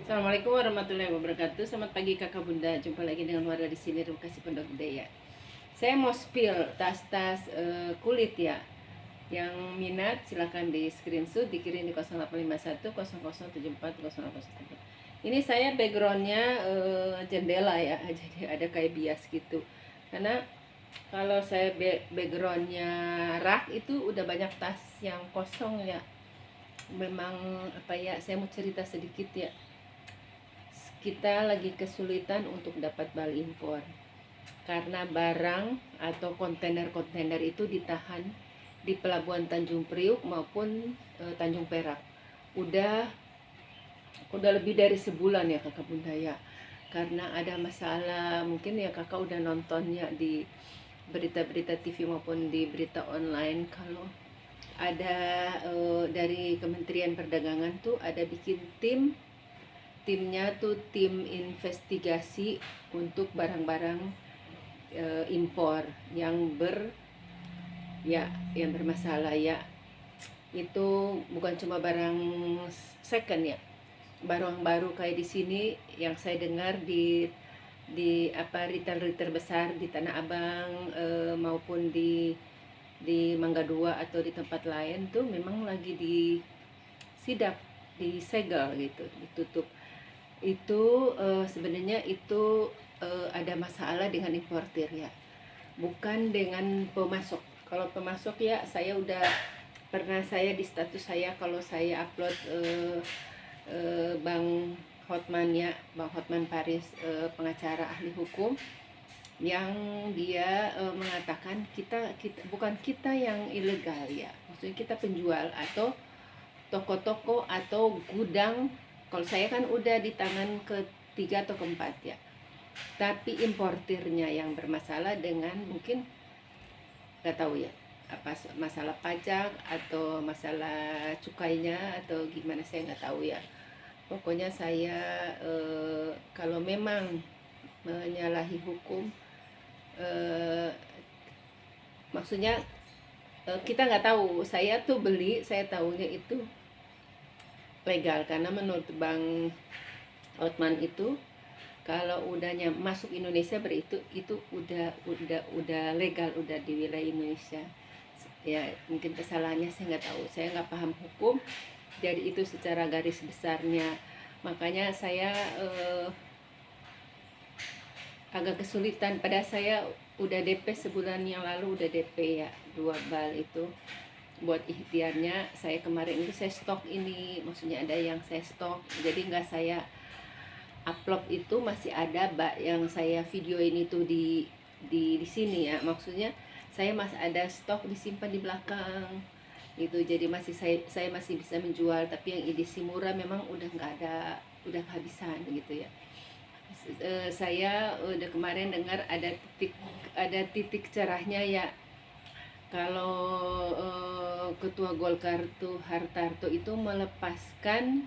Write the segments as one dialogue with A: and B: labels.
A: Assalamualaikum warahmatullahi wabarakatuh. Selamat pagi kakak bunda. Jumpa lagi dengan Wardah di sini Rumah Kasih Pondok Gede ya. Saya mau spill tas-tas kulit ya. Yang minat silakan di screenshot dikirim di 0851 0074 0814. Ini saya backgroundnya jendela ya. Jadi ada kayak bias gitu. Karena kalau saya backgroundnya rak itu udah banyak tas yang kosong ya. Memang apa ya, saya mau cerita sedikit ya. Kita lagi kesulitan untuk dapat bal impor karena barang atau kontainer-kontainer itu ditahan di pelabuhan Tanjung Priuk maupun Tanjung Perak. Udah lebih dari sebulan ya kakak bunda ya, karena ada masalah. Mungkin ya kakak udah nontonnya di berita-berita TV maupun di berita online, kalau ada dari Kementerian Perdagangan tuh ada bikin timnya tuh tim investigasi untuk barang-barang impor yang bermasalah ya. Itu bukan cuma barang second ya, barang baru kayak di sini yang saya dengar di apa retail besar di Tanah Abang maupun di Mangga Dua atau di tempat lain tuh memang lagi disidak, disegel gitu, ditutup. Itu sebenarnya itu ada masalah dengan importir ya, bukan dengan pemasok. Kalau pemasok ya saya udah pernah, saya di status saya kalau saya upload Bang Hotman ya, Bang Hotman Paris, pengacara ahli hukum, yang dia mengatakan kita bukan kita yang ilegal ya, maksudnya kita penjual atau toko-toko atau gudang. Kalau saya kan udah di tangan ketiga atau keempat ya, tapi importirnya yang bermasalah dengan mungkin nggak tahu ya, apa masalah pajak atau masalah cukainya atau gimana, saya nggak tahu ya. Pokoknya saya kalau memang menyalahi hukum, maksudnya kita nggak tahu. Saya tuh beli, saya tahunya itu legal karena menurut Bang Otman itu kalau udahnya masuk Indonesia itu udah legal, udah di wilayah Indonesia ya. Mungkin kesalahannya saya nggak tahu, saya nggak paham hukum, jadi itu secara garis besarnya. Makanya saya agak kesulitan. Pada saya udah DP sebulan yang lalu, udah DP ya 2 bal itu buat ikhtiarnya. Saya kemarin itu saya stok ini, maksudnya ada yang saya stok, jadi nggak saya upload. Itu masih ada yang saya video ini tuh di sini ya, maksudnya saya masih ada stok disimpan di belakang gitu, jadi saya masih bisa menjual. Tapi yang edisi murah memang udah nggak ada, udah kehabisan gitu ya. Saya udah kemarin dengar ada titik cerahnya ya. Kalau ketua Golkar tuh Hartarto itu melepaskan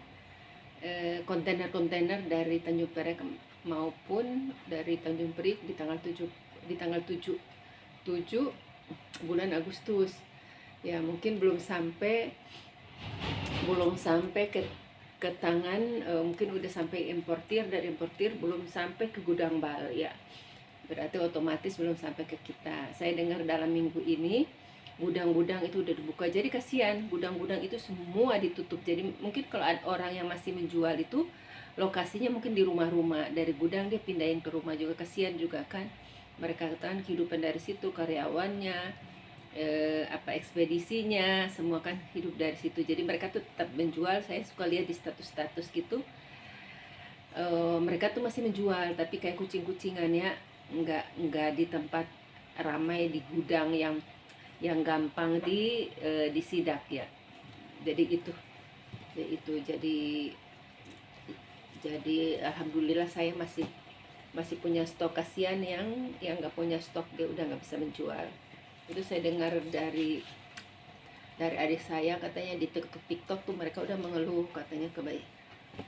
A: kontainer-kontainer dari Tanjung Perak maupun dari Tanjung Priok di tanggal 7 bulan Agustus ya. Mungkin belum sampai ke tangan, mungkin udah sampai importir, dari importir belum sampai ke gudang bal ya, berarti otomatis belum sampai ke kita. Saya dengar dalam minggu ini gudang-gudang itu udah dibuka, jadi kasihan gudang-gudang itu semua ditutup. Jadi mungkin kalau ada orang yang masih menjual itu lokasinya mungkin di rumah-rumah, dari gudang dia pindahin ke rumah juga, kasihan juga kan mereka kan kehidupan dari situ, karyawannya apa ekspedisinya semua kan hidup dari situ. Jadi mereka tuh tetap menjual. Saya suka lihat di status-status gitu, mereka tuh masih menjual, tapi kayak kucing-kucingan ya, nggak di tempat ramai, di gudang yang gampang disidak ya. Jadi jadi alhamdulillah saya masih punya stok. Kasihan yang nggak punya stok, dia udah nggak bisa menjual. Itu saya dengar dari adik saya, katanya di TikTok tuh mereka udah mengeluh, katanya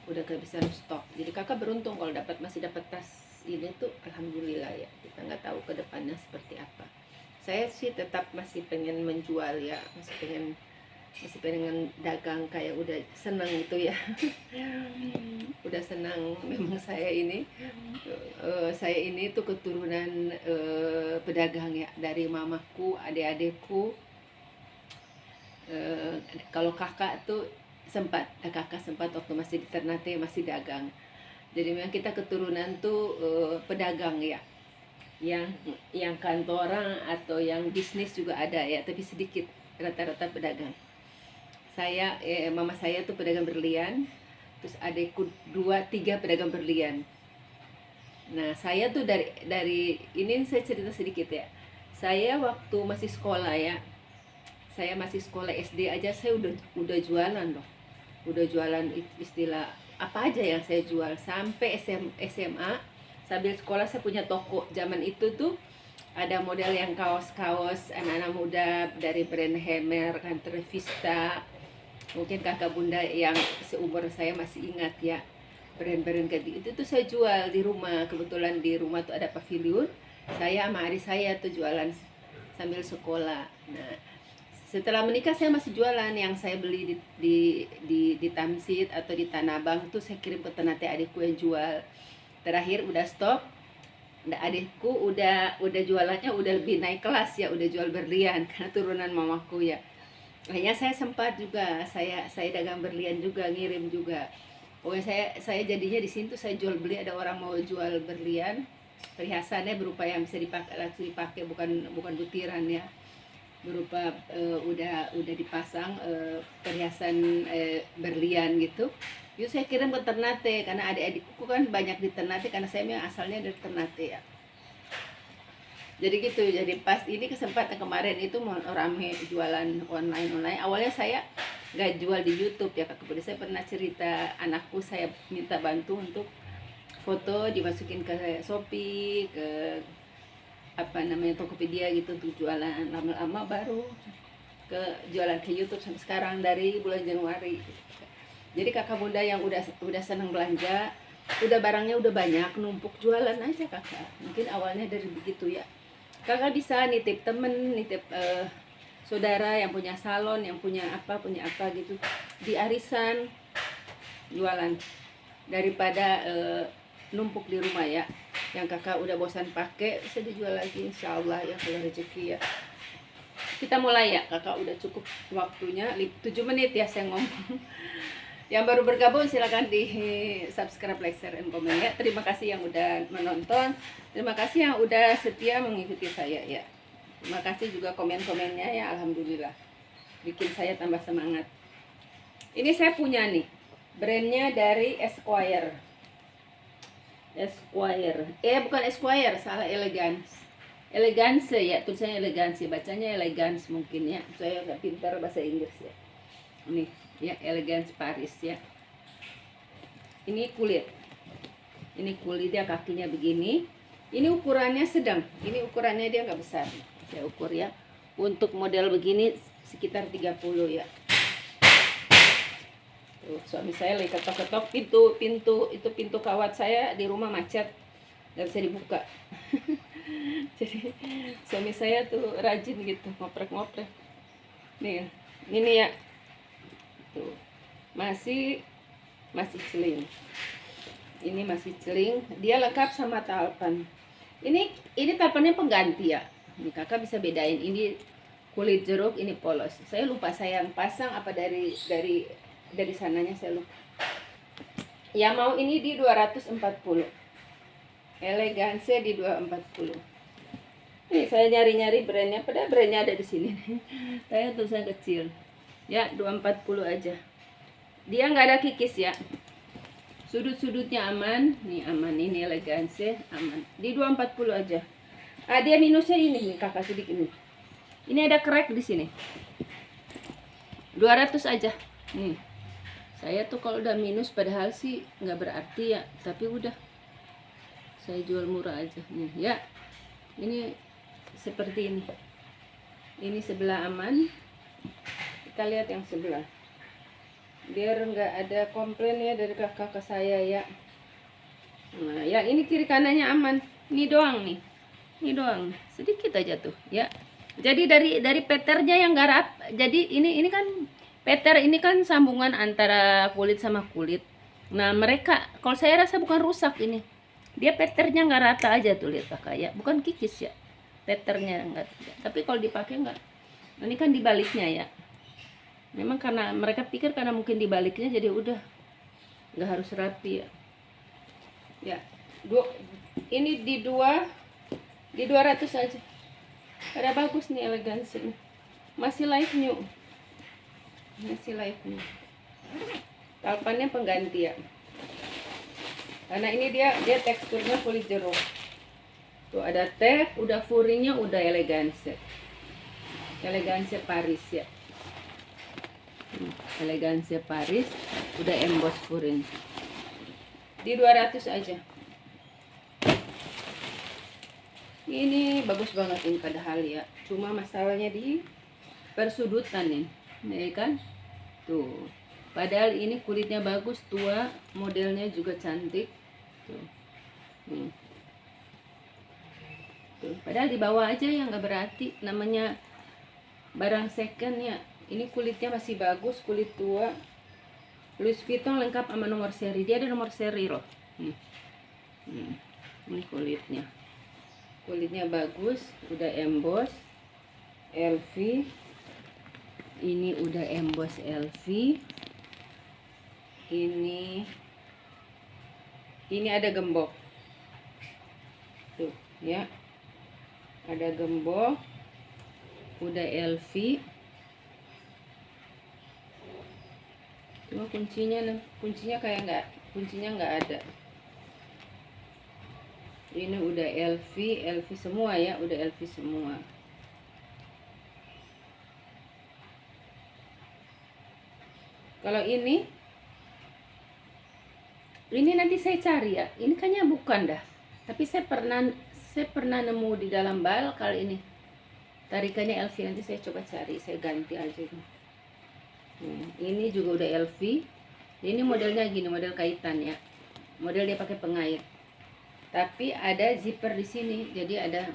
A: udah kehabisan stok. Jadi kakak beruntung kalau masih dapat tas ini tuh, alhamdulillah ya. Kita nggak tahu ke depannya seperti apa. Saya sih tetap masih pengen menjual ya, masih pengen dagang, kayak udah seneng gitu ya. udah senang. Memang saya ini tuh keturunan pedagang ya, dari mamaku, adik-adikku. Kalau kakak tuh kakak sempat waktu masih di Ternate masih dagang. Jadi memang kita keturunan tuh pedagang ya, yang kantoran atau yang bisnis juga ada ya, tapi sedikit, rata-rata pedagang. Mama saya tuh pedagang berlian, terus adikku 2, 3 pedagang berlian. Nah, saya tuh dari ini saya cerita sedikit ya. Saya waktu masih sekolah ya, saya masih sekolah SD aja saya udah jualan loh. Udah jualan istilah apa aja yang saya jual. Sampai SMA sambil sekolah saya punya toko. Zaman itu tuh ada model yang kaos-kaos anak-anak muda dari brand Hemer, Country Vista. Mungkin kakak bunda yang seumur saya masih ingat ya, brand-brand kayak itu tuh saya jual di rumah. Kebetulan di rumah tuh ada pavilion, saya sama adik saya tuh jualan sambil sekolah. Nah, setelah menikah saya masih jualan. Yang saya beli di Tamsit atau di Tanah Abang tuh saya kirim ke Ternate, adikku yang jual. Terakhir udah stop. Adikku udah jualannya udah lebih naik kelas ya, udah jual berlian karena turunan mamaku ya. Akhirnya saya sempat juga, saya dagang berlian juga, ngirim juga. Pokoknya saya jadinya di sini tuh saya jual beli, ada orang mau jual berlian, perhiasannya berupa yang bisa dipakai, bukan butiran ya, berupa udah dipasang perhiasan berlian gitu. Itu saya kirim ke Ternate karena adik-adikku kan banyak di Ternate, karena saya memang asalnya dari Ternate ya. Jadi gitu, jadi pas ini kesempatan kemarin itu mau rame jualan online. Awalnya saya nggak jual di YouTube ya, kemudian saya pernah cerita anakku, saya minta bantu untuk foto dimasukin ke Shopee, ke apa namanya Tokopedia gitu untuk jualan. Lama-lama baru ke jualan ke YouTube sampai sekarang dari bulan Januari. Jadi kakak bunda yang udah senang belanja, udah barangnya udah banyak, numpuk jualan aja kakak. Mungkin awalnya dari begitu ya. Kakak bisa nitip temen, nitip saudara yang punya salon, yang punya apa gitu, di arisan jualan, daripada numpuk di rumah ya. Yang kakak udah bosan pakai bisa dijual lagi, insya Allah ya, kalau rezeki ya. Kita mulai ya kakak, udah cukup waktunya 7 menit ya saya ngomong. Yang baru bergabung silakan di subscribe, like, share, dan komen ya. Terima kasih yang udah menonton. Terima kasih yang udah setia mengikuti saya ya. Terima kasih juga komen-komennya ya, alhamdulillah. Bikin saya tambah semangat. Ini saya punya nih, brandnya dari Esquire. Bukan Esquire, salah, Elegance ya, tulisannya Elegance, bacanya Elegance mungkin ya. Saya nggak pintar bahasa Inggris ya. Ini ya, Elegance Paris ya. Ini kulitnya, kakinya begini. Ini ukurannya sedang, ini ukurannya dia nggak besar. Saya ukur ya, untuk model begini sekitar 30 ya. Tuh, suami saya lagi ketok-ketok pintu kawat saya di rumah, macet, nggak bisa dibuka. Jadi suami saya tuh rajin gitu, ngoprek-ngoprek. Nih, ini ya. Tuh, masih celing. Ini masih celing, dia lengkap sama talpan. Ini talpannya pengganti ya. Ini kakak bisa bedain, ini kulit jeruk, ini polos. Saya lupa saya yang pasang apa dari sananya, saya lupa. Ya mau ini di 240. Elegance di 240. Nih saya nyari-nyari brandnya, padahal brandnya ada di sini. Saya tulisan kecil. Ya 240 aja. Dia nggak ada kikis ya. Sudut-sudutnya aman. Nih aman, ini Elegance aman. Di 240 aja. Dia minusnya ini nih kakak, sedikit nih. Ini ada crack di sini. 200 aja. Nih. Saya tuh kalau udah minus padahal sih nggak berarti ya, tapi udah. Saya jual murah aja nih ya. Ini seperti ini. Ini sebelah aman. Kita lihat yang sebelah, biar nggak ada komplain ya dari kakak ke saya ya. Nah ya, ini kiri kanannya aman. Ini doang nih, ini doang, sedikit aja tuh ya. Jadi dari peternya yang garap. Jadi ini kan peter, ini kan sambungan antara kulit sama kulit. Nah mereka, kalau saya rasa bukan rusak ini, dia patternnya nggak rata aja tuh, lihat kakak ya, bukan kikis ya, patternnya nggak. Tapi kalau dipakai nggak, ini kan dibaliknya ya. Memang karena mereka pikir karena mungkin dibaliknya jadi udah nggak harus rapi ya. Ya, ini di 200 aja. Ada bagus nih, elegansi nih. Masih light new. Masih light new. Talpannya pengganti ya. Karena ini dia teksturnya kulit jeruk. Tuh ada teh, udah furinya udah elegansi. Elegansi Paris ya. Elegansi Paris udah emboss furin. Di 200 aja. Ini bagus banget ini padahal ya. Cuma masalahnya di persudutan nih. Ya kan? Tuh. Padahal ini kulitnya bagus, tua, modelnya juga cantik. Tuh. Tuh. Padahal di bawah aja ya, nggak berarti. Namanya barang second ya. Ini kulitnya masih bagus, kulit tua. Louis Vuitton lengkap sama nomor seri. Dia ada nomor seri loh. Ini kulitnya. Kulitnya bagus, udah emboss LV. Ini udah emboss LV. Ini ada gembok. Tuh, ya. Ada gembok. Udah LV. Cuma kuncinya kayak kuncinya nggak ada. Ini udah LV semua ya, udah LV semua. Kalau ini nanti saya cari ya. Ini kayaknya bukan dah. Tapi saya pernah nemu di dalam bal kali ini. Tarikannya LV, nanti saya coba cari, saya ganti aja ini. Ini juga udah LV. Ini modelnya gini, model kaitan ya. Model dia pakai pengait. Tapi ada zipper di sini, jadi ada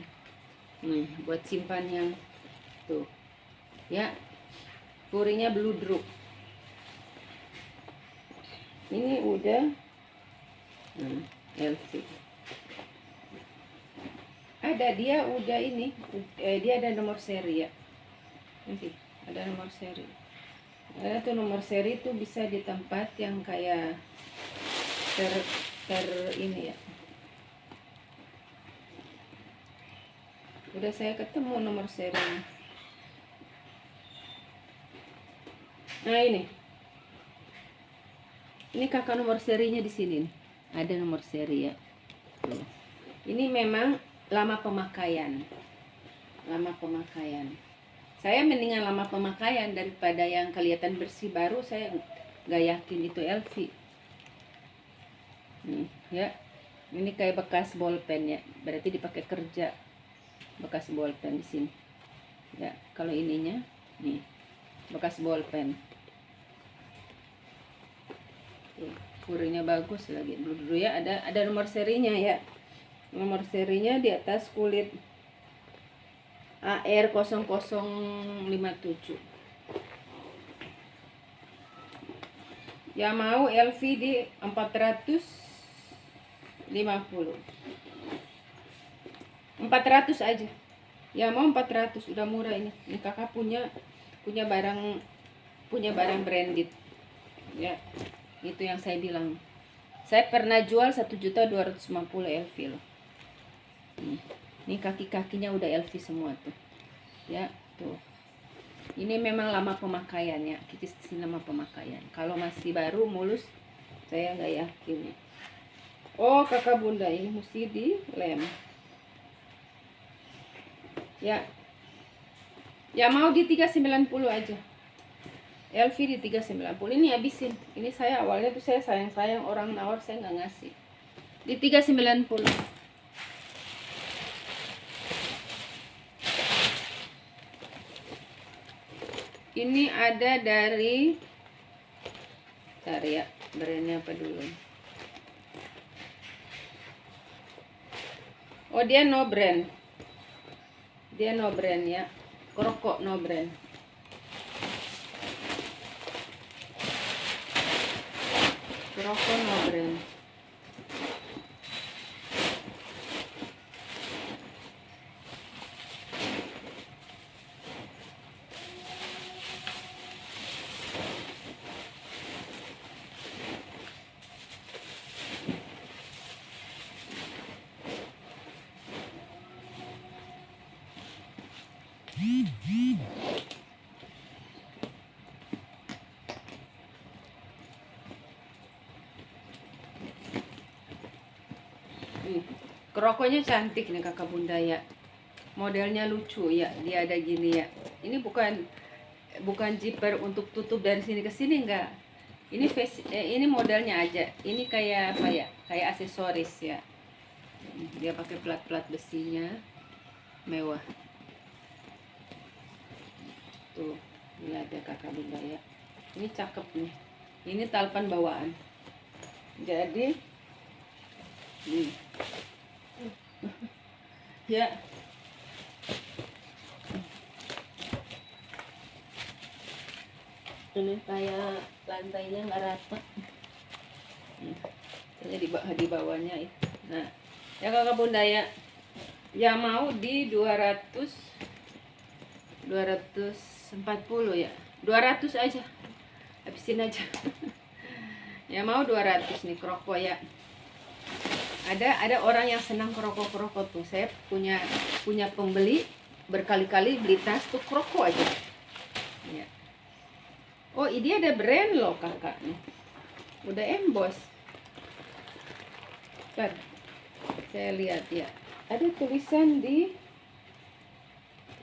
A: buat simpan yang tuh ya. Furinya blue drop. Ini udah LV. Dia udah ini, dia ada nomor seri ya. Nanti ada nomor seri. Ada tuh nomor seri tuh bisa di tempat yang kayak ini ya. Udah saya ketemu nomor serinya. Nah ini kakak nomor serinya di sini. Ada nomor seri ya. Tuh. Ini memang lama pemakaian. Saya mendingan lama pemakaian daripada yang kelihatan bersih baru. Saya nggak yakin itu LV. Nih ya. Ini kayak bekas bolpen ya. Berarti dipakai kerja. Bekas bolpen di sini ya. Kalau ininya nih bekas bolpen. Furinya bagus lagi dulu ya. Ada nomor serinya ya. Nomor serinya di atas kulit AR0057 ya. Mau LV di 450 aja ya. Mau 400 udah murah ini. Ini kakak punya barang branded ya. Itu yang saya bilang, saya pernah jual 1.250.000 LV loh. Ini kaki-kakinya udah LV semua tuh ya. Tuh ini memang lama pemakaian ya. Kikis lama pemakaian. Kalau masih baru mulus saya nggak yakin ya. Oh kakak bunda, ini mesti dilem ya. Mau di 390 aja. LV di 390. Ini habisin. Ini saya awalnya tuh saya sayang orang nawar, saya nggak ngasih. Di 390. Ini ada dari, cari ya brandnya apa dulu. Oh dia no brand. Ya. Kroko no brand. rokok no brand. Rokoknya cantik nih kakak bunda ya, modelnya lucu ya, dia ada gini ya. Ini bukan zipper untuk tutup dari sini ke sini, enggak. Ini modelnya aja. Ini kayak apa ya, kayak aksesoris ya. Dia pakai plat-plat besinya, mewah. Tuh, lihat ya kakak bunda ya. Ini cakep nih. Ini talpan bawaan. Jadi ya, ini kayak lantainya nggak rata. Ini di bawahnya itu. Nah, ya kakak bunda ya, ya mau di 240 ya, 200 aja, habisin aja. Ya mau 200 nih kroko ya. Ada orang yang senang kroko tuh. Saya punya pembeli berkali-kali beli tas tuh kroko aja ya. Oh, ini ada brand loh kakak nih, udah emboss. Bentar, saya lihat ya, ada tulisan di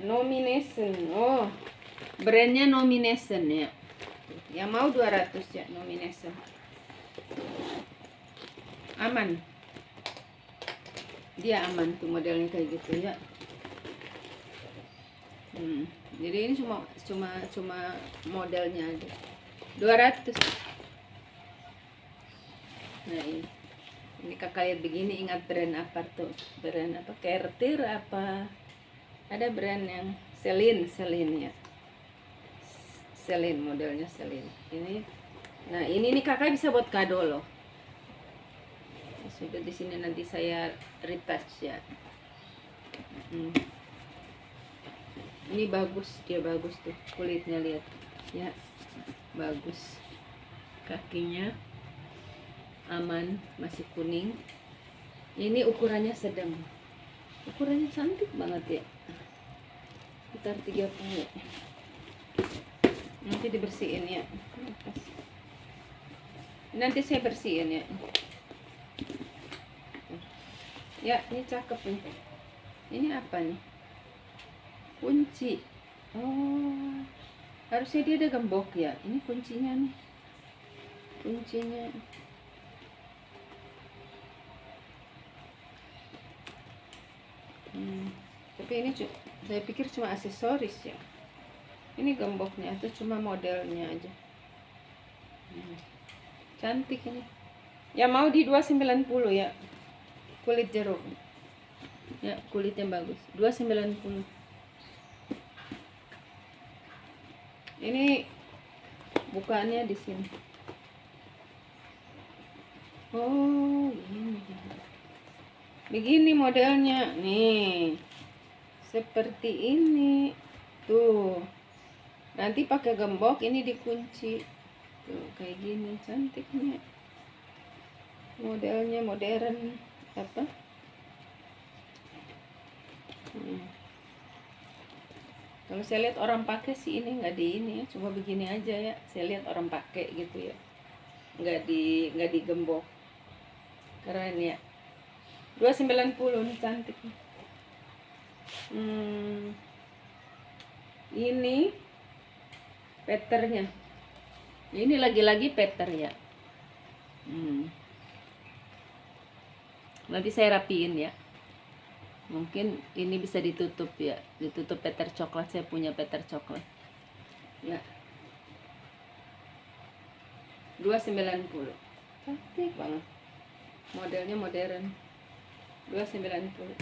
A: nomination. Oh, brandnya nomination ya. Yang mau 200 ya, nomination. Aman, dia aman tuh modelnya kayak gitu ya. Jadi ini cuma modelnya aja 200. Nah, ini kakak lihat begini, ingat brand apa tuh, brand apa, Cartier apa, ada brand yang Celine ya, Celine, modelnya Celine ini. Nah, ini nih kakak bisa buat kado loh. Sudah di sini nanti saya retouch ya. Ini bagus, dia bagus tuh kulitnya, lihat ya, bagus. Kakinya aman, masih kuning. Ini ukurannya sedang, ukurannya cantik banget ya, sekitar 30. Nanti dibersihin ya, nanti saya bersihin ya. Ya, ini cakep nih. Ini apa nih? Kunci. Oh, harusnya dia ada gembok ya. Ini kuncinya nih. Kuncinya. Tapi ini saya pikir cuma aksesoris ya. Ini gemboknya atau cuma modelnya aja. Cantik ini. Ya mau di 290 ya. Kulit jeruk ya, kulitnya bagus, 290. Ini bukaannya di sini. Oh, begini modelnya nih, seperti ini tuh. Nanti pakai gembok, ini dikunci tuh kayak gini, cantiknya. Modelnya modern apa. Kalau saya lihat orang pakai sih ini nggak di ini ya, cuma begini aja ya. Saya lihat orang pakai gitu ya, nggak digembok. Keren ya, 290 nih, cantik. Ini patternnya, ini lagi-lagi pattern ya. Nanti saya rapiin ya. Mungkin ini bisa ditutup ya, ditutup peter coklat. Saya punya peter coklat ya, 290. Cantik banget, modelnya modern, 290.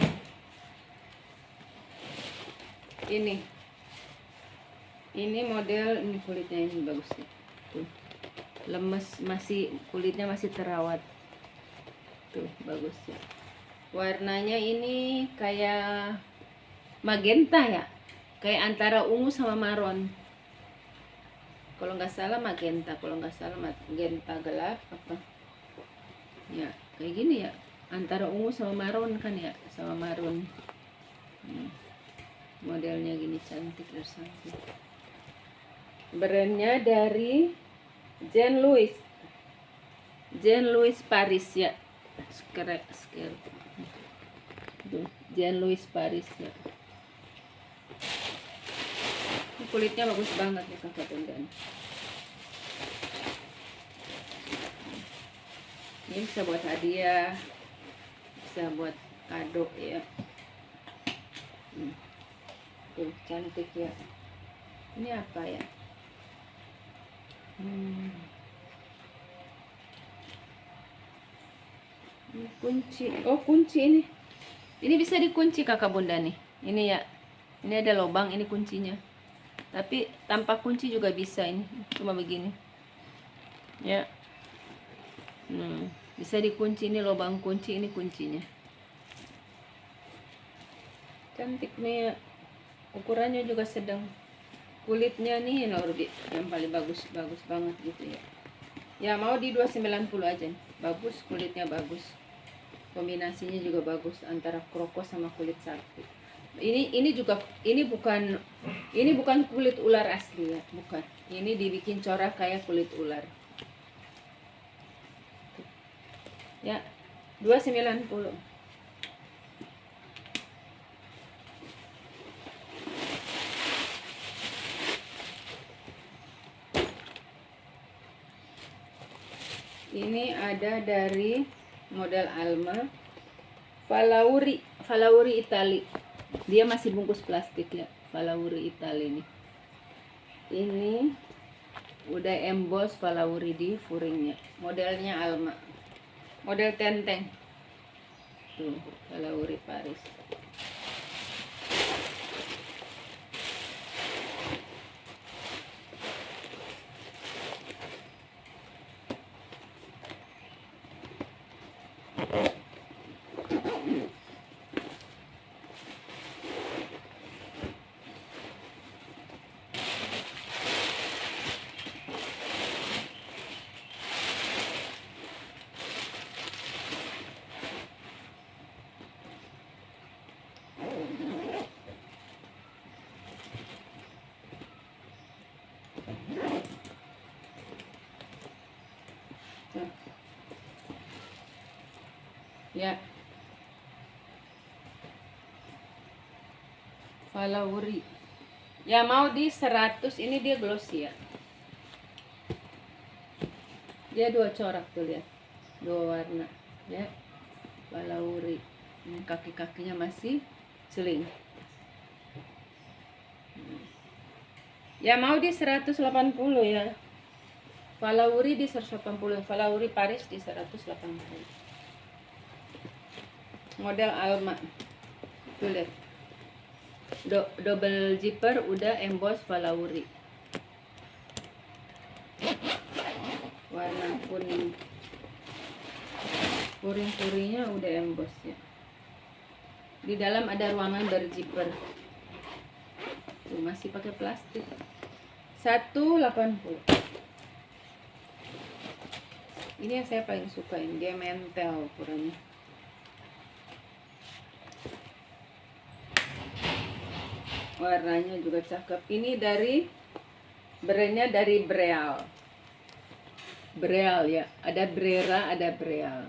A: Ini model, ini kulitnya ini bagus sih tuh. lemes, masih kulitnya masih terawat. Tuh bagus ya. Warnanya ini kayak magenta ya, kayak antara ungu sama maron. Kalau nggak salah magenta, kalau nggak salah magenta gelap apa ya, kayak gini ya, antara ungu sama maron kan ya, sama maron. Modelnya gini, cantik cantik. Brandnya dari Jean Louis Paris ya. Jean Louis Paris ya. Kulitnya bagus banget nih kakak Bunda. Ini bisa buat hadiah, bisa buat kado ya. Tuh cantik ya. Ini apa ya? Ini kunci. Oh kunci ini. Ini bisa dikunci kakak Bunda nih. Ini ya. Ini ada lubang, ini kuncinya. Tapi tanpa kunci juga bisa ini. Cuma begini. Ya. Bisa dikunci, ini lubang kunci, ini kuncinya. Cantik nih ya. Ukurannya juga sedang. Kulitnya nih yang paling bagus banget gitu ya. Ya mau di 290 aja nih. Bagus, kulitnya bagus. Kombinasinya juga bagus antara kroko sama kulit sapi. Ini juga ini bukan kulit ular asli ya, bukan. Ini dibikin corak kayak kulit ular. Ya, 290. Ini ada dari model Alma Falauri Itali. Dia masih bungkus plastik ya, Falauri Itali ini. Ini udah emboss Falauri di furingnya. Modelnya Alma. Model tenteng. Tuh, Falauri Paris. Ya, Falauri ya mau di 100. Ini dia glossy ya, dia 2 corak tuh, lihat 2 warna ya. Falauri ini kaki-kakinya masih seling ya, mau di 180 ya. Falauri di 180, Falauri Paris di 180. Model Alma tuh lihat, double zipper udah emboss Falauri, warna kuning, puring-puringnya udah emboss ya. Di dalam ada ruangan berzipper tuh, masih pakai plastik. 180. Ini yang saya paling suka, ini dia mentel ukurannya. Warnanya juga cakep. Ini dari brandnya dari Breal ya, ada Brera, ada Breal.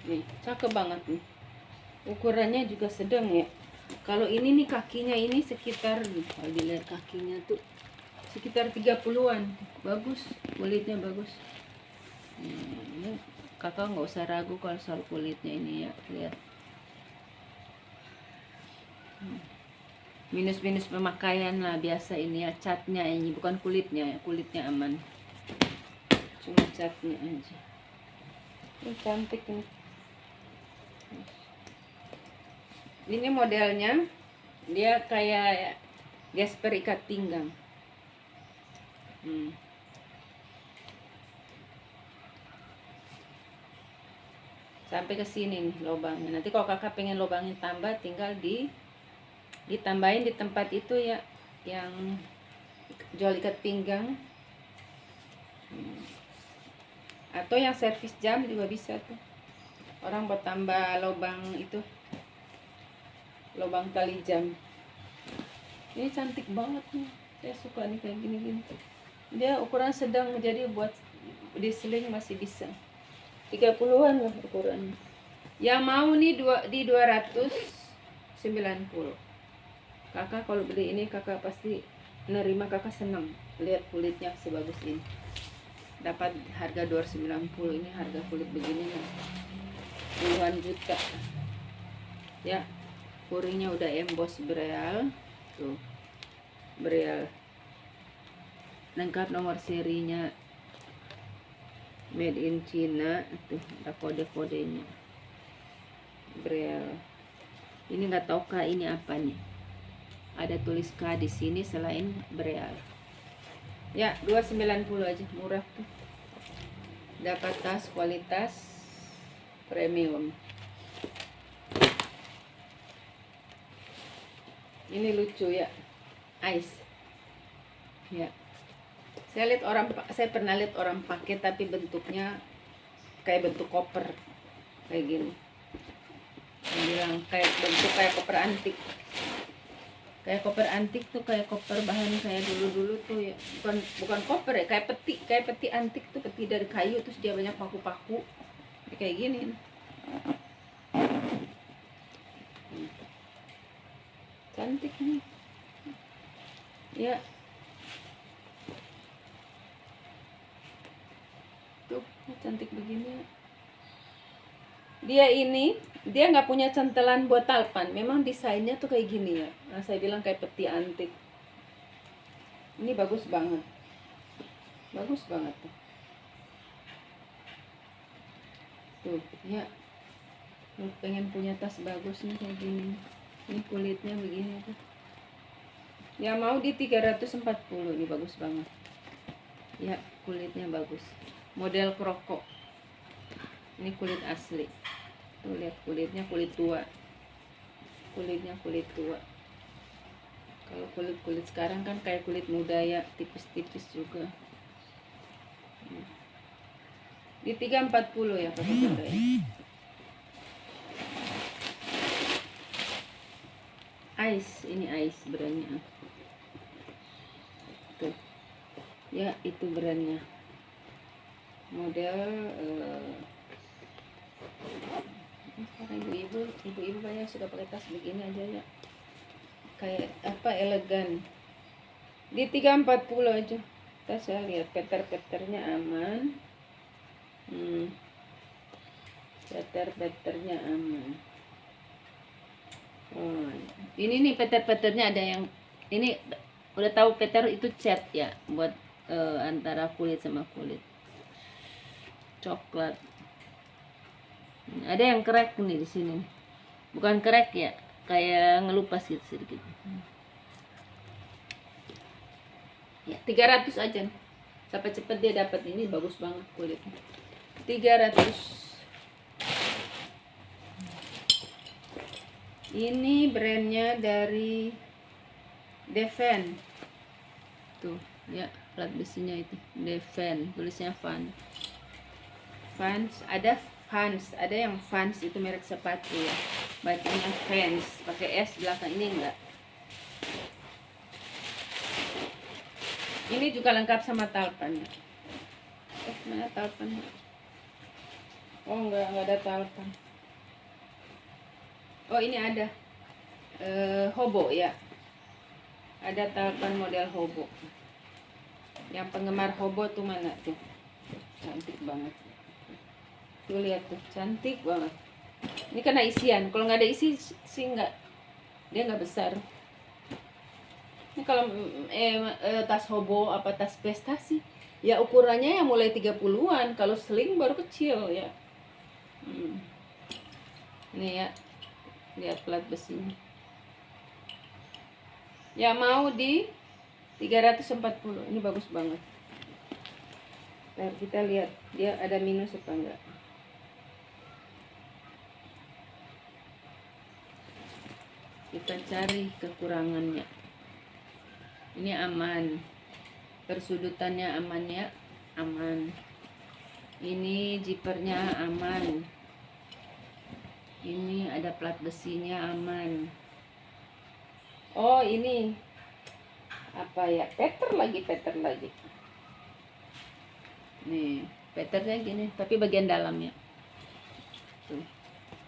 A: Nih cakep banget nih, ukurannya juga sedang ya. Kalau ini nih kakinya ini sekitar nih, kalau dilihat kakinya tuh sekitar 30-an. Bagus, kulitnya bagus. Ini kakak nggak usah ragu kalau soal kulitnya ini ya, lihat. minus pemakaian lah biasa ini ya, catnya ini bukan kulitnya ya, kulitnya aman, cuma catnya aja. Ini cantik nih. Ini modelnya dia kayak gesper ikat pinggang. Sampai ke sini nih lubangnya. Nanti kalau kakak pengen lubangnya tambah, tinggal ditambahin di tempat itu ya, yang jual ikat pinggang. Atau yang servis jam juga bisa tuh. Orang buat tambah lubang itu, lubang tali jam. Ini cantik banget nih. Saya suka nih kayak gini-gini. Dia ukuran sedang, jadi buat diseling masih bisa. 30-an lah ukurannya. Yang mau nih di 290. Kakak kalau beli ini kakak pasti nerima, kakak senang lihat kulitnya sebagus ini. Dapat harga 290. Ini harga kulit begini ya, puluhan juta. Ya, kuringnya udah emboss Breal. Tuh. Breal. Lengkap nomor serinya. Made in China. Tuh, ada kode-kodenya. Breal. Ini nggak tahu kah ini apa nih. Ada tulis K di sini selain Breal. Ya, 290 aja, murah tuh. Dapat tas kualitas premium. Ini lucu ya, ice. Ya. Saya pernah lihat orang pakai tapi bentuknya kayak bentuk koper. Kayak gini. Yang bilang kayak bentuk kayak koper antik. Kayak koper antik tuh, kayak koper bahan kayak dulu-dulu tuh ya. Bukan koper ya, kayak peti antik tuh, peti dari kayu terus dia banyak paku-paku. Kayak gini. Cantik nih. Ya. Tuh, cantik begini. Dia nggak punya centelan buat talpan. Memang desainnya tuh kayak gini ya. Nah, saya bilang kayak peti antik. Ini bagus banget. Bagus banget tuh. Tuh, ya. Lu pengen punya tas bagus nih kayak gini. Ini kulitnya begini tuh. Ya mau di 340. Ini bagus banget. Ya, kulitnya bagus. Model kroko. Ini kulit asli. Tuh lihat kulitnya, kulit tua. Kulitnya kulit tua. Kalau kulit sekarang kan kayak kulit muda ya, tipis-tipis juga. Di 340 ya Kakak Bunda ya. Ice, ini ice brandnya. Tuh. Ya, itu brandnya. Model sekarang ibu-ibu banyak sudah pakai tas begini aja ya, kayak apa, elegan. Di 340 aja. Kita saya lihat peter-peternya aman. Peter-peternya aman. Oh, ini nih peter-peternya ada yang ini udah tahu peter itu cat ya, buat antara kulit sama kulit. Coklat. Ada yang crack nih di sini. Bukan crack ya, kayak ngelupas gitu sedikit. Ya, 300 aja. Sampai cepet dia dapat ini, bagus banget kulitnya. 300. Ini brandnya dari Defen. Tuh, ya, plat besinya itu. Defen, tulisnya Vans, ada Vans, ada yang Vans itu merek sepatu ya. Bacanya Vans, pakai S belakang, ini enggak. Ini juga lengkap sama talpannya. Mana talpannya? Oh, enggak ada talpan. Oh, ini ada hobo ya. Ada talpan model hobo. Yang penggemar hobo tuh mana tuh? Cantik banget. Tuh lihat tuh, cantik banget. Ini karena isian. Kalau nggak ada isi sih nggak, dia nggak besar. Ini kalau tas hobo apa tas pesta sih, ya ukurannya yang mulai 30-an. Kalau sling baru kecil ya. Ini ya, lihat plat besinya. Ya mau di 340. Ini bagus banget. Nah, kita lihat dia ada minus apa enggak. Kita cari kekurangannya. Ini aman, persudutannya aman ya, aman. Ini zippernya aman. Ini ada plat besinya aman. Oh ini apa ya, peter lagi. Nih peternya gini, tapi bagian dalamnya tuh.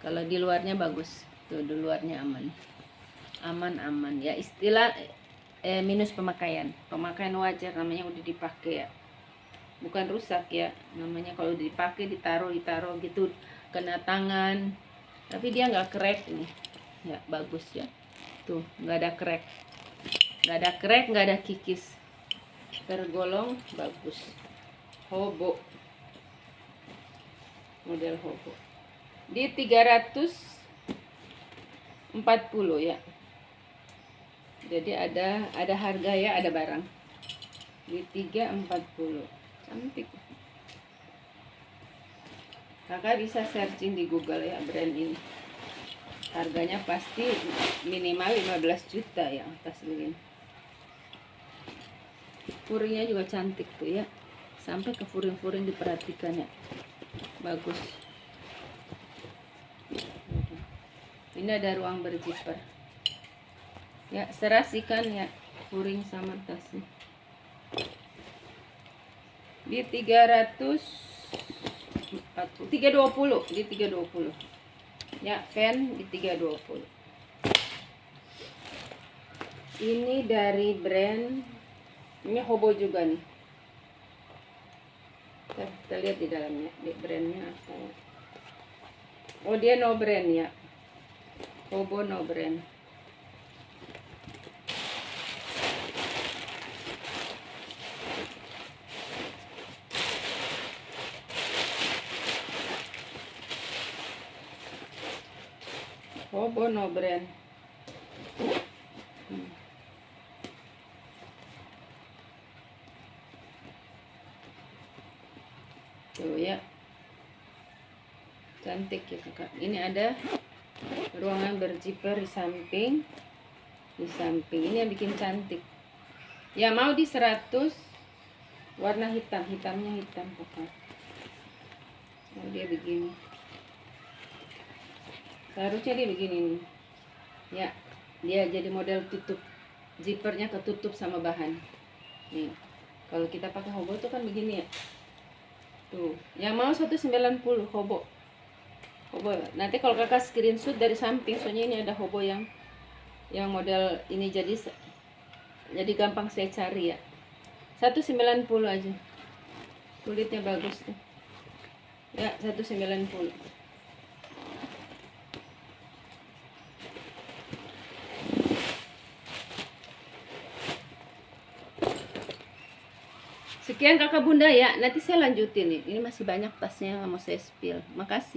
A: Kalau di luarnya bagus tuh, di luarnya aman ya. Istilah minus pemakaian wajar, namanya udah dipakai ya, bukan rusak ya namanya. Kalau udah dipakai ditaruh gitu kena tangan, tapi dia nggak crack ini ya, bagus ya tuh, nggak ada crack, nggak ada kikis, tergolong bagus. Hobo, model hobo di 340 ya. Jadi ada harga ya, ada barang di 340. Cantik. Kakak bisa searching di Google ya brand ini. Harganya pasti minimal 15 juta ya tas begini. Furingnya juga cantik tuh ya. Sampai ke furing-furing diperhatikan ya. Bagus. Ini ada ruang berzipper. Ya, serasikan ya furing sama tasnya. Di 320, di 320. Ya, fan di 320. Ini dari brand, ini hobo juga nih. Kita lihat di dalamnya, di brandnya apa ya. Oh dia no brand ya, hobo no brand. Hobo no brand. Tuh ya, cantik ya kakak. Ini ada ruangan berzipper di samping. Ini yang bikin cantik ya. Mau di 100, warna hitamnya hitam kakak. Oh dia begini, seharusnya dia begini nih ya. Dia jadi model tutup, zippernya ketutup sama bahan nih. Kalau kita pakai hobo tuh kan begini ya tuh. Yang mau 190 hobo. Nanti kalau kakak screenshot dari samping, soalnya ini ada hobo yang model ini, jadi gampang saya cari ya. 190 aja, kulitnya bagus tuh ya. 190. Sekian kakak bunda ya, nanti saya lanjutin nih. Ini masih banyak tasnya mau saya spill. Makasih.